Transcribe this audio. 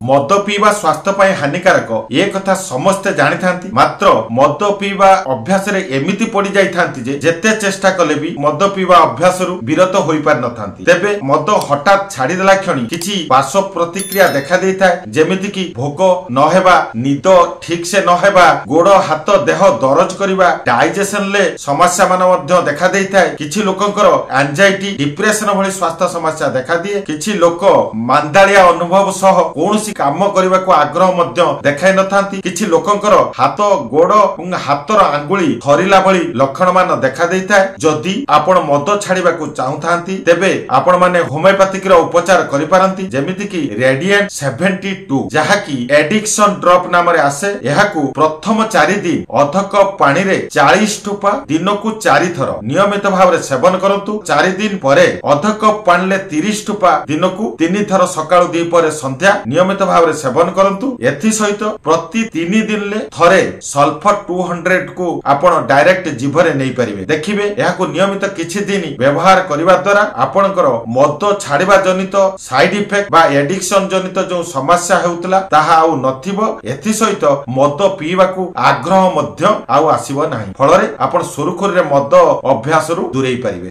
मद पीवा स्वास्थ्य पाई हानिकारक ए कथा समस्ते जानी थांती। मात्र मद पीवा अभ्यास रे एमिति पड़ी जाई थांती जे जेते चेष्टा कले भी मद पीवा अभ्यास रु विरत होई पार न थांती। तेबे मद हठात छाड़ी देला क्षणी किछि पार्श्व प्रतिक्रिया देखा देई थाए, जेमिति कि भोक न हेबा, निद ठीक से न हेबा, गोड़ हाथ देह दरज करिबा, डाइजेशन ले समस्या मान मध्य देखा देई थाए। किछि लोकंकर एंजाइटी, डिप्रेशन भली स्वास्थ्य समस्या देखा दिए। किछि लोक मांदालिया अनुभव सह कोनोसी काम करबा को आग्रह मध्य देखाई न थांती। किछि लोकंकर हाथ गोड़ और हाथर आंगुली थरिला भली लक्षण मान देखा देई थाए। जदि आपण मद छाड़िबा को चाहू थांती तेबे आपण माने होमियोपैथिक रो उपचार करि पारंती, जेमिति कि रेडिएंट 72 जहा कि एडिक्शन ड्रॉप नाम रे आसे। एहाकू प्रथम 4 दिन अध कप पानी रे 40 टोपा दिनकू 4 थर नियमित भाव रे सेवन करंतु। 4 दिन परे अध कप पानी ले 30 टोपा दिनकू 3 थर सकाळु दी परे संध्या नियमित भाव रे सेवन करंतु। एथि सहित प्रति 3 दिन ले थरे सल्फर 200 को आपण डायरेक्ट जीभरे नै परिबे। देखिबे एहाकू नियमित किछि दिन व्यवहार करिबा द्वारा आपणकर मद छाड़िबा जनित साइड इफेक्ट बा एडिक्शन जनित जो समस्या हेउतला ताहा आउ नथिबो। एथि सहित मद पीबाकू आग्रह मध्य आउ आसीबो नाही। फଳରେ आपण सुरुखुरी रे मद अभ्यास रु दूरेई परिबे।